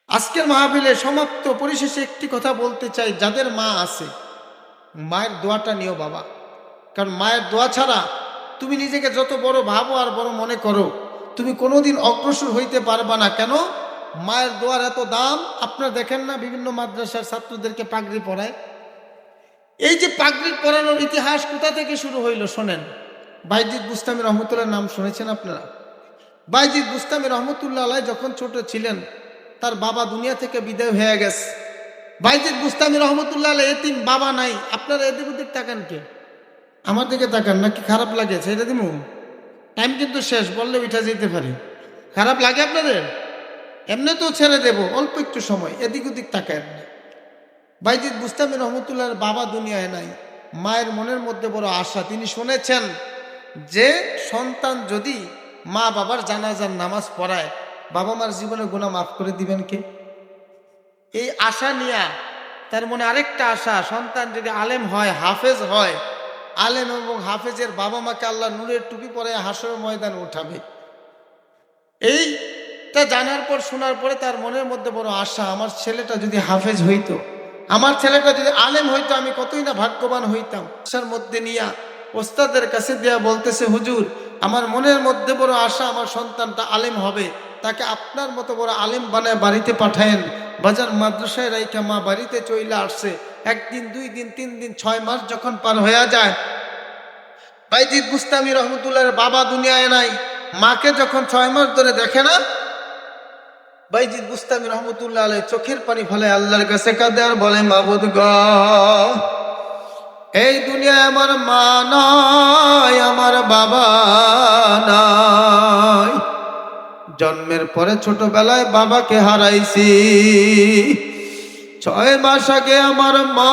আজকের মাহফিলে সমাপ্ত পরিশেষে একটি কথা বলতে চাই, যাদের মা আছে মায়ের দোয়াটা নিও বাবা। কারণ মায়ের দোয়া ছাড়া তুমি নিজেকে যত বড় ভাবো আর বড় মনে করো, তুমি কোনোদিন অগ্রসর হইতে পারবা না। কেন? মায়ের দোয়ার এত দাম। আপনারা দেখেন না বিভিন্ন মাদ্রাসার ছাত্রদেরকে পাগড়ি পরায়। এই যে পাগড়ি পরানোর ইতিহাস কোথা থেকে শুরু হইল শোনেন। বাইজিদ বুস্তামি রহমতুল্লাহ নাম শুনেছেন আপনারা? বাইজিদ বুস্তামি রহমতুল্লাহ আলাই যখন ছোট ছিলেন তার বাবা দুনিয়া থেকে বিদায় হয়ে গেছে। বাইজিদ বুস্তামি রহমতুল্লাহ আলাই এতিম, বাবা নাই। আপনারা এদিক ওদিক তাকান কে? আমার দিকে তাকান, নাকি খারাপ লাগে? ছেড়ে দিব, টাইম কিন্তু শেষ, বললে উঠা যেতে পারি। খারাপ লাগে আপনাদের? এমনি তো ছেড়ে দেব, অল্প একটু সময়, এদিক ওদিক তাকায়। বাইজিদ বুস্তামি রহমতুল্লাহর বাবা দুনিয়ায় নাই। মায়ের মনের মধ্যে বড় আশা। তিনি শুনেছেন যে সন্তান যদি মা বাবার জানাজার নামাজ পড়ায়, বাবা মার জীবনে গুনাহ মাফ করে দিবেন কে? এই আশা নিয়ে তার মনে আরেকটা আশা, সন্তান যদি আলেম হয়, হাফেজ হয়, আলেম এবং হাফেজের বাবা মাকে আল্লাহ নূরের টুপি পরে হাসর ময়দানে উঠাবে। এইটা জানার পর, শোনার পরে তার মনের মধ্যে বড় আশা, আমার ছেলেটা যদি হাফেজ হইতো, আমার ছেলেটা যদি আলেম হইতো, আমি কতই না ভাগ্যবান হইতাম। আশার মধ্যে নিয়া ওস্তাদের কাছে দেয়া বলতেছে, হুজুর আমার মনের মধ্যে বড় আশা, আমার সন্তানটা আলেম হবে, তাকে আপনার মতো বড় আলেম বানায় বাড়িতে পাঠায়েন। বাজার মাদ্রাসায় রাইখা মা বাড়িতে চইলা আসছে। একদিন, 2 দিন, 3 দিন, 6 মাস যখন পার হয়ে যায়, বাইজিদ বুস্তামি রহমতুল্লাহর বাবা দুনিয়ায় নাই। মাকে যখন 6 মাস ধরে দেখে না, বাইজিদ বুস্তামি রহমতুল্লাহ আলাইহি চোখের পানি ফেলে আল্লাহর কাছে কাঁদে আর বলে, মাবুদ গো, এই দুনিয়ায় আমার মা নাই, আমার বাবা নাই। জন্মের পরে ছোটবেলায় বাবাকে হারাইছি। 6 মাস আগে আমার মা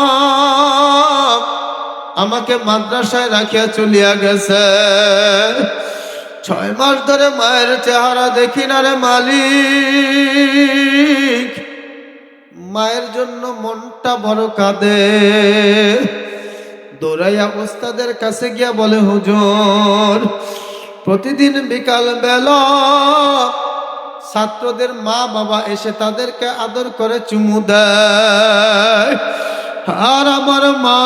আমাকে মাদ্রাসায় রাখিয়া চলিয়া গেছে। 6 মাস ধরে মায়ের চেহারা দেখি না রে মালিক। মায়ের জন্য মনটা বড় কাঁদে। দৌড়াইয়া ওস্তাদের কাছে গিয়া বলে, হুজুর প্রতিদিন বিকাল বেলা ছাত্রদের মা বাবা এসে তাদেরকে আদর করে চুমু দেয়, আর আমার মা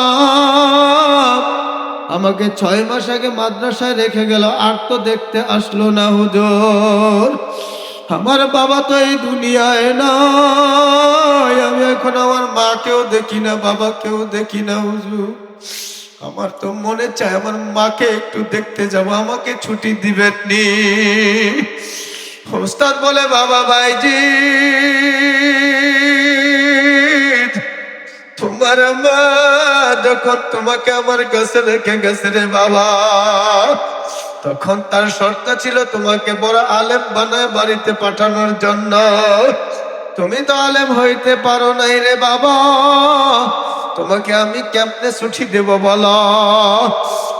আমাকে 6 মাস আগে মাদ্রাসায় রেখে গেল, আর তো দেখতে আসলো না হুজুর। আমার বাবা তো এই দুনিয়ায় নাই, আমি এখন আমার মাকেও দেখি না, বাবাকেও দেখি না হুজুর। আমার তো মনে চায় আমার মাকে একটু দেখতে যাব, আমাকে ছুটি দিবেন নি? ওস্তাদ বলে, বাবা বাইজিদ, তোমার মা যখন তোমাকে আমার কাছে রেখে গেছে রে বাবা, তখন তার শর্ত ছিল তোমাকে বড় আলেম বানায় বাড়িতে পাঠানোর জন্য। তুমি তো আলেম হইতে পারো নাই রে বাবা, তোমাকে আমি কেমনে ছুটি দেব বলো?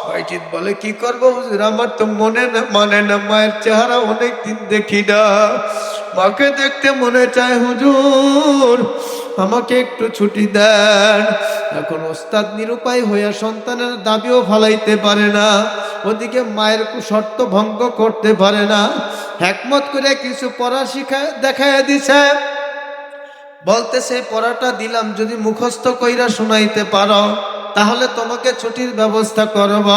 বাইজিদ বলে, কি করবো হুজুর, আমার তো মনে না মানে না, মায়ের চেহারা অনেকদিন দেখি না, মাকে দেখতে মনে চায় হুজুর, আমাকে একটু ছুটি দেন। এখন ওস্তাদ নিরুপায় হইয়া সন্তানের দাবিও ফালাইতে পারে না, ওদিকে মায়ের শর্ত ভঙ্গ করতে পারে না। হিকমত করে কিছু পড়া দেখাইয়া দিছে। বলতেছে, পড়াটা দিলাম, যদি মুখস্থ কইরা শুনাইতে পারো তাহলে তোমাকে ছুটির ব্যবস্থা করব।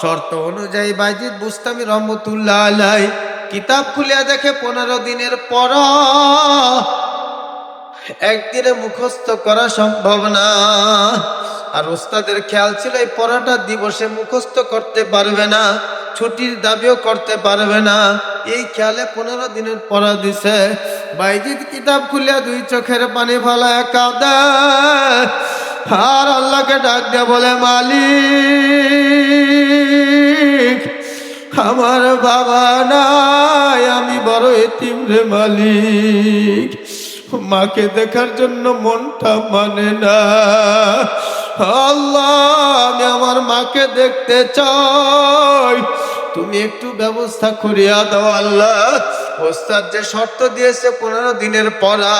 শর্ত অনুযায়ী বাইজিদ বুস্তামি রহমতুল্লাহ আলাইহি কিতাব খুলিয়া দেখে 15 দিনের পড়া একদিনে মুখস্থ করা সম্ভব না। আর ওস্তাদের খেয়াল ছিল এই পড়াটা দিবসে মুখস্থ করতে পারবে না, ছুটির দাবিও করতে পারবে না। এই খেয়ালে 15 দিনের পড়া দিছে। বাইজিদ কিতাব খুলিয়া 2 চোখের পানি ফেলায় কাঁদে, আর আল্লাহকে ডাক দিয়ে বলে, মালিক আমার বাবা নাই, আমি বড় এতিম রে মালিক, মাকে দেখার জন্য মনটা মানে না। আল্লাহ আমি আমার মাকে দেখতে চাই, তুমি একটু ব্যবস্থা করিয়া দাও আল্লাহ। ওস্তাদ যে শর্ত দিয়েছে 15 দিনের পড়া,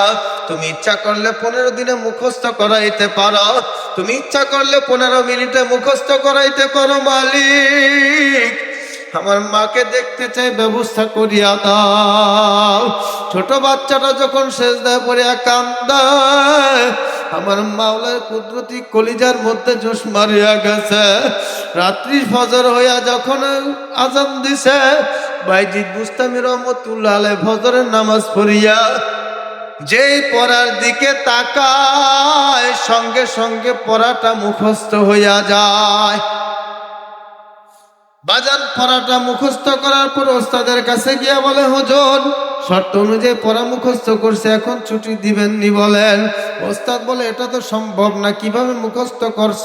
তুমি ইচ্ছা করলে 15 দিনে মুখস্থ করাইতে পারো, তুমি ইচ্ছা করলে 15 মিনিটে মুখস্থ করাইতে পারো মালিক। আমার মাকে দেখতে চাই, ব্যবস্থা করিয়া দাও। ছোট বাচ্চাটা যখন সেজদায় পড়িয়া কান্দায়, আমার মাওলার কুদরতি কলিজার মধ্যে জোশ মারিয়া গেছে। রাত্রি ফজর হইয়া যখন আজান দিছে, বাইজিদ বুস্তামি রহমতুল্লাহ আলাইহি ফজরের নামাজ পড়িয়া যেই পড়ার দিকে তাকায়, সঙ্গে সঙ্গে পড়াটা মুখস্থ হইয়া যায়। বাজার পড়াটা মুখস্থ করার পর ওস্তাদের কাছে গিয়া বলে, হুজুর শর্ত অনুযায়ী পড়া মুখস্থ করছে, এখন ছুটি দিবেন নি বলেন। ওস্তাদ বলে, এটা তো সম্ভব না, কিভাবে মুখস্থ করছ,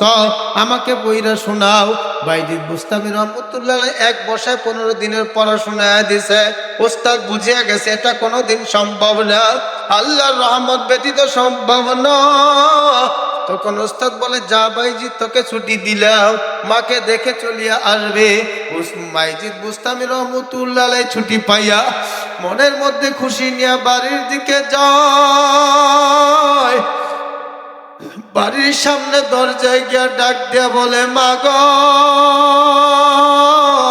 আমাকে বইরা শোনাও। বাইজিদ বুস্তামি রহমতুল্লাহ এক বসায় 15 দিনের পড়াশোনা দিছে। ওস্তাদ বুঝিয়া গেছে এটা কোনোদিন সম্ভব না, আল্লাহর রহমত ব্যতীত সম্ভব না। তখন ওস্তাদ বলে, যা বাইজিদ তোকে ছুটি দিলাম, মাকে দেখে চলিয়া আসবে। বাইজিদ বুস্তামি রহমতুল্লাহ আলাইহি ছুটি পাইয়া মনের মধ্যে খুশি নিয়ে বাড়ির দিকে যায়। বাড়ির সামনে দরজায় গিয়া ডাক দিয়া বলে, মা গো,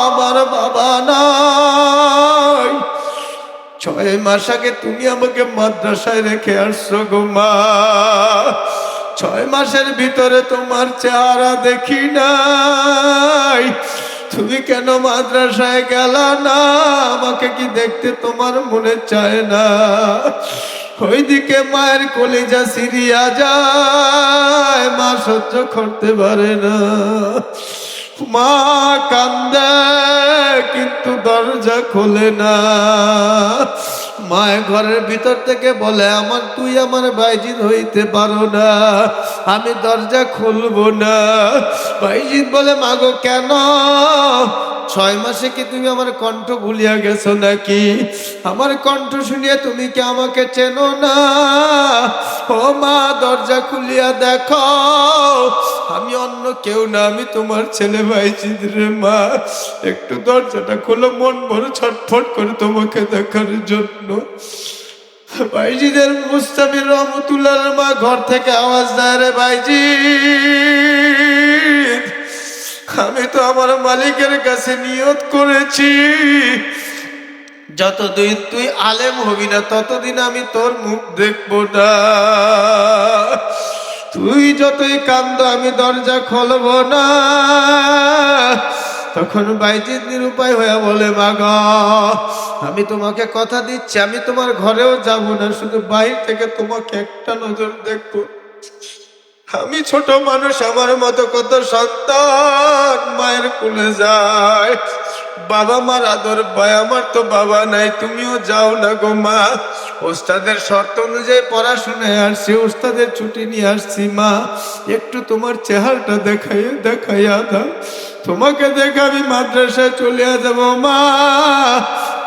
আমার বাবা নাই। 6 মাস আগে তুমি আমাকে মাদ্রাসায় রেখে আসছো গো মা। 6 মাসের ভিতরে তোমার চেহারা দেখি নাই, তুমি কেন মাদ্রাসায় গেলা না? আমাকে কি দেখতে তোমার মনে চায় না? ওইদিকে মায়ের কলিজা সিরিয়া যায়, মা সহ্য করতে পারে না, মা কান্দে কিন্তু দরজা খোলে না। মায়ের ঘরের ভিতর থেকে বলে, তুই আমার বাইজিদ হইতে পারো না, আমি দরজা খুলবো না। বাইজিদ বলে, মাগো কেন? 6 মাসে কি তুমি আমার কণ্ঠ ভুলিয়া গেছো নাকি? আমার কণ্ঠ শুনিয়ে তুমি কি আমাকে চেনো না? ও মা, দরজা খুলিয়া দেখো, আমি অন্য কেউ না, আমি তোমার ছেলে বাইজিদ রে মা। একটু দরজাটা খোলো, মন বড় ছটফট করে তোমাকে দেখার জন্য। বাইজিদের বুস্তামি রহমতুল্লাহ মা ঘর থেকে আওয়াজ দেয়, রে বাইজিদ, আমি তো আমার মালিকের কাছে নিয়ত করেছি, যতদিন তুই আলেম হবি না ততদিন আমি তোর মুখ দেখবো না। তুই যতই কান্দ আমি দরজা খুলবো না। তখন বাইজিদ নিরুপায় হয়ে বলে, মা গো, আমি তোমাকে কথা দিচ্ছি, আমি তোমার ঘরেও যাব না, শুধু বাইরে থেকে তোমাকে একটা নজর দেখবো। আমি ছোট মানুষ, আমার মতো কত সন্তান মায়ের কোলে যায়, বাবা মার আদর পায়, আমার তো বাবা নাই, তুমিও যাও না গো মা। ওস্তাদের শর্ত অনুযায়ী পড়াশোনায় আসছি, ওস্তাদের ছুটি নিয়ে আসছি, মা একটু তোমার চেহারাটা দেখাইয়া দাও, তোমাকে দেখে আমি মাদ্রাসায় চলে যাব মা,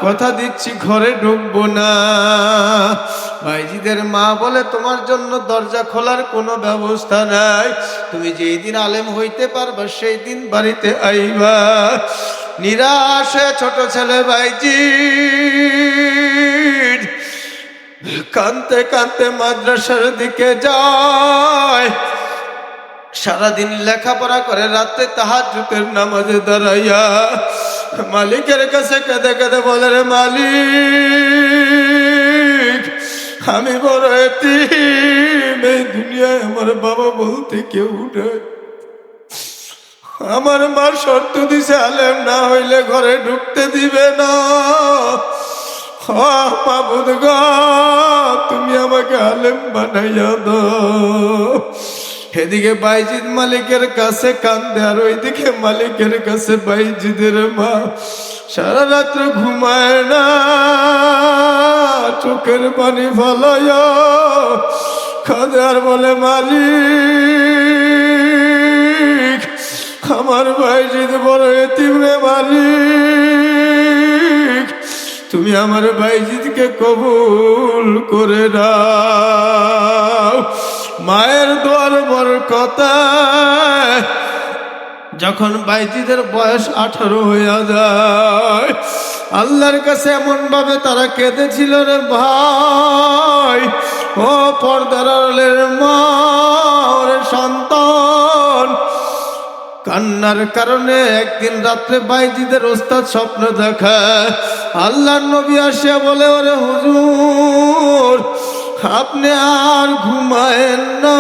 কথা দিচ্ছি ঘরে ঢুকবো না। বাইজিদের মা বলে, তোমার জন্য দরজা খোলার কোনো ব্যবস্থা নাই, তুমি যেই দিন আলেম হইতে পারবা সেই দিন বাড়িতে আইবা। নিরাশ হয়ে ছোট ছেলে বাইজিদ কাঁদতে কাঁদতে মাদ্রাসার দিকে যায়। সারাদিন লেখাপড়া করে, রাতে তাহাজ্জুদের নামাজে দাঁড়াইয়া মালিকের কাছে কেঁদে কেঁদে বলে, রে মালিক, আমি বড় এতিম, এই দুনিয়ায় আমার বাবা বলতে কেউ নাই, আমার মা শর্ত দিছে আলেম না হইলে ঘরে ঢুকতে দিবে না। মাবুদ গো, তুমি আমাকে আলেম বানাইয়া দাও। এদিকে বাইজিদ মালিকের কাছে কান্দে, আর ওইদিকে মালিকের কাছে বাইজিদের মা সারা রাত্র ঘুমায় না, চোখের পানি ফলাইয়া কাঁদে আর বলে, মালিক, আমার বাইজিদ বড় এতিম রে মালিক, তুমি আমার বাইজিদকে কবুল করে দাও। মায়ের দোয়ার বরকতে যখন বাইজিদের বয়স 18 হইয়া যায়, আল্লাহর কাছে এমন ভাবে তারা কেঁদেছিল, রে ভাই, ও পর্দার আড়ালের মা, ওরে সন্তান, কান্নার কারণে একদিন রাত্রে বাইজিদের ওস্তাদ স্বপ্ন দেখায়। আল্লাহর নবী আসিয়া বলে, ওরে হুজুর, আপনি আর ঘুমায়েন না,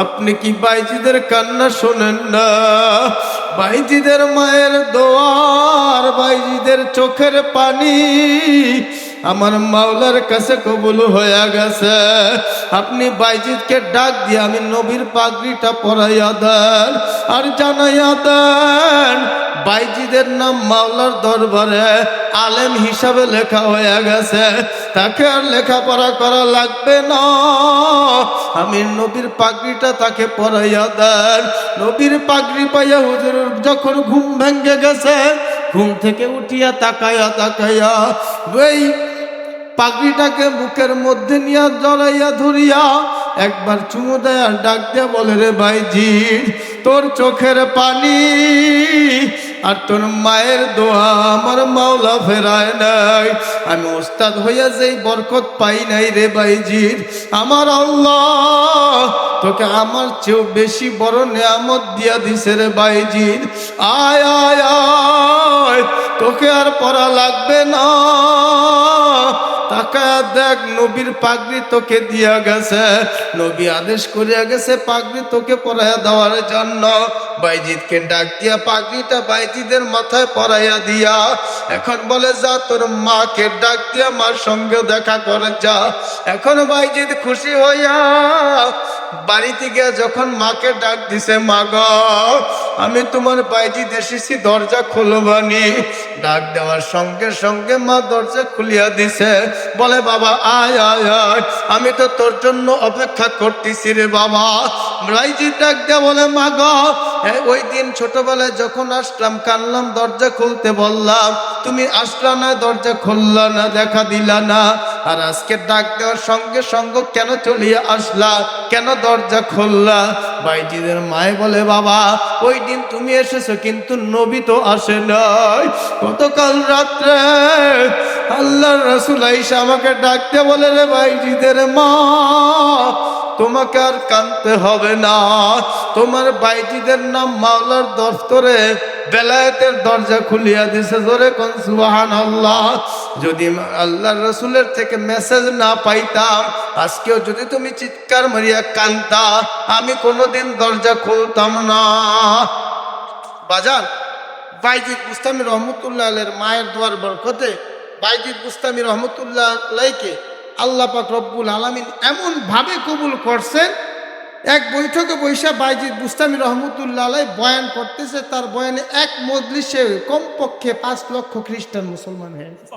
আপনি কি বাইজিদের কান্না শোনেন না? বাইজিদের মায়ের দোয়ার, বাইজিদের চোখের পানি আমার মাওলার কাছে কবুল হয়ে গেছে। আপনি বাইজিদকে ডাক দিয়ে আমি নবীর পাগড়িটা পরাইয়া দেন আর জানাইয়া দেন বাইজিদের নাম মাওলার দরবারে আলেম হিসাবে লেখা হয়ে গেছে, তাকে আর লেখাপড়া করা লাগবে না। আমি নবীর পাগড়িটা তাকে পরাইয়া দেন। নবীর পাগড়ি পাইয়া হুজুর যখন ঘুম ভেঙে গেছে, ঘুম থেকে উঠিয়া তাকাইয়া তাকাইয়া ওই পাগড়িটাকে বুকের মধ্যে নিয়ে জড়াইয়া ধরিয়া একবার চুমু দেয় আর ডাক দিয়া বলে, রে ভাইজি, তোর চোখের পানি আর তোর মায়ের দোয়া আমার মাওলা ফেরায় নাই। আমি ওস্তাদ হইয়া যেই বরকত পাই নাই রে ভাইজি, আমার আল্লাহ তোকে আমার চেয়েও বেশি বড় নেয়ামত দিয়া দিছে রে ভাইজি। আয় আয় আয়, তোকে আর পড়া লাগবে না, তাকায়া দেখ নবীর পাগড়ি তোকে দিয়া গেছে, নবী আদেশ করিয়া গেছে পাগড়ি তোকে পরাইয়া দেওয়ার জন্য। বাইজিদকে ডাক দিয়া পাগড়িটা বাইজিদের মাথায় পরাইয়া দিয়া এখন বলে, যা তোর মাকে ডাক দিয়া মার সঙ্গে দেখা করে যা। এখন বাইজিদ খুশি হইয়া বাড়িতে গিয়া যখন মাকে ডাক দিছে, মা গো, আমি তোমার বাইজিদ এসেছি, দরজা খুলবানি। ডাক দেওয়ার সঙ্গে সঙ্গে মা দরজা খুলিয়া দিছে। বলে, বাবা আয় আয় আয়, আমি তো তোর জন্য অপেক্ষা করতেছি রে বাবা। বাইজিদ ডাক দেয়া বলে, মা গো, ওই দিন ছোটবেলায় যখন আসলাম কানলাম, দরজা খুলতে বললাম, তুমি আসলা না, দরজা খুললা না, দেখা দিলা না। আর আজকে ডাক দেওয়ার সঙ্গে সঙ্গে কেন চলিয়া আসলা, কেন দরজা খুললা? বাইজিদের মায়ে বলে, বাবা ওই দিন তুমি এসেছো কিন্তু নবী তো আসে নাই। গতকাল রাত্রে আল্লাহর রাসূল আয়েশা আমাকে ডাকতে বলে, রে বাইজিদের মা, তোমাকে আর কাঁদতে হবে না, তোমার বাইজিদের নাম মাওলার দফতরে বেলায়েতের দরজা খুলিয়া দিছে। জোরে কোন সুবহানাল্লাহ। যদি আল্লাহর রাসূলের থেকে মেসেজ না পাইতাম, আজকেও যদি তুমি চিৎকার মারিয়া কাঁদতা, আমি কোনোদিন দরজা খুলতাম না। বাজার বাইজিদ বুস্তামি রহমতুল্লাহ আলাইহির মায়ের দোয়ার বরকতে বাইজিদ বুস্তামি রহমতুল্লাহ আলাইহিকে আল্লাহ পাক রব্বুল আলামিন এমন ভাবে কবুল করছেন। এক বৈঠকে বৈশা বাইজিদ বুস্তামি রহমতুল্লাহ আলাইহি বয়ান করতেছে, তার বয়ানে এক মজলিসে কমপক্ষে 5 লক্ষ খ্রিস্টান মুসলমান হয়ে গেছে।